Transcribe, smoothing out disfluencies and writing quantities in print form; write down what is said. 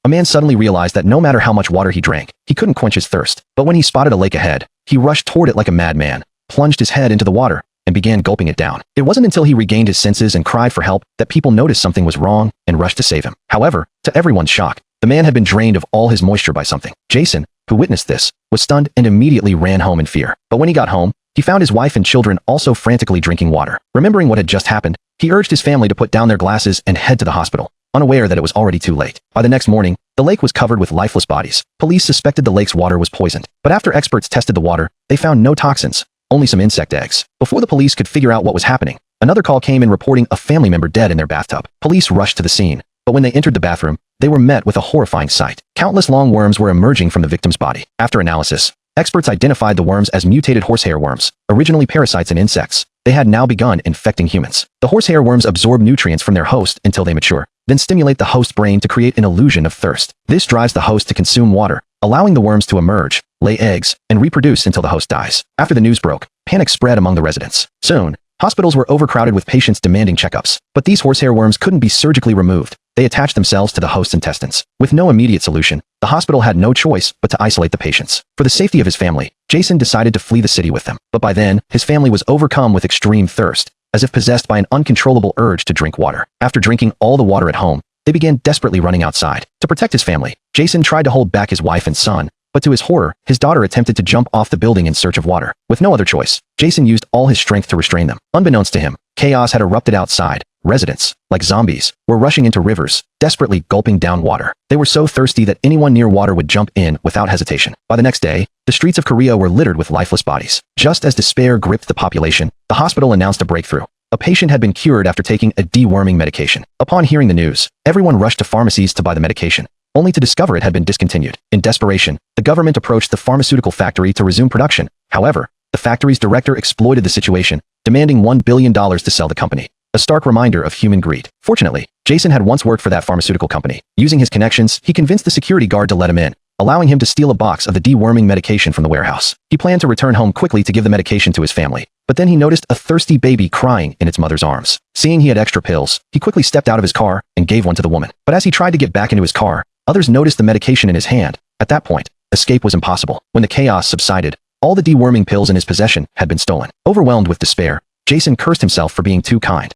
a man suddenly realized that no matter how much water he drank, he couldn't quench his thirst. But when he spotted a lake ahead, he rushed toward it like a madman, plunged his head into the water, and began gulping it down. It wasn't until he regained his senses and cried for help that people noticed something was wrong and rushed to save him. However, to everyone's shock, the man had been drained of all his moisture by something. Jason, who witnessed this, was stunned and immediately ran home in fear. But when he got home, he found his wife and children also frantically drinking water. Remembering what had just happened, he urged his family to put down their glasses and head to the hospital, unaware that it was already too late. By the next morning, the lake was covered with lifeless bodies. Police suspected the lake's water was poisoned, but after experts tested the water, they found no toxins, only some insect eggs. Before the police could figure out what was happening, another call came in reporting a family member dead in their bathtub. Police rushed to the scene, but when they entered the bathroom, they were met with a horrifying sight. Countless long worms were emerging from the victim's body. After analysis, experts identified the worms as mutated horsehair worms, originally parasites in insects. They had now begun infecting humans. The horsehair worms absorb nutrients from their host until they mature, then stimulate the host's brain to create an illusion of thirst. This drives the host to consume water, allowing the worms to emerge, lay eggs, and reproduce until the host dies. After the news broke, panic spread among the residents. Soon, hospitals were overcrowded with patients demanding checkups. But these horsehair worms couldn't be surgically removed. They attached themselves to the host's intestines. With no immediate solution, the hospital had no choice but to isolate the patients. For the safety of his family, Jason decided to flee the city with them. But by then, his family was overcome with extreme thirst, as if possessed by an uncontrollable urge to drink water. After drinking all the water at home, they began desperately running outside. To protect his family, Jason tried to hold back his wife and son, but to his horror, his daughter attempted to jump off the building in search of water. With no other choice, Jason used all his strength to restrain them. Unbeknownst to him, chaos had erupted outside. Residents, like zombies, were rushing into rivers, desperately gulping down water. They were so thirsty that anyone near water would jump in without hesitation. By the next day, the streets of Korea were littered with lifeless bodies. Just as despair gripped the population, the hospital announced a breakthrough. A patient had been cured after taking a deworming medication. Upon hearing the news, everyone rushed to pharmacies to buy the medication, only to discover it had been discontinued. In desperation, the government approached the pharmaceutical factory to resume production. However, the factory's director exploited the situation, demanding $1 billion to sell the company. A stark reminder of human greed. Fortunately, Jason had once worked for that pharmaceutical company. Using his connections, he convinced the security guard to let him in, allowing him to steal a box of the deworming medication from the warehouse. He planned to return home quickly to give the medication to his family, but then he noticed a thirsty baby crying in its mother's arms. Seeing he had extra pills, he quickly stepped out of his car and gave one to the woman. But as he tried to get back into his car, others noticed the medication in his hand. At that point, escape was impossible. When the chaos subsided, all the deworming pills in his possession had been stolen. Overwhelmed with despair, Jason cursed himself for being too kind.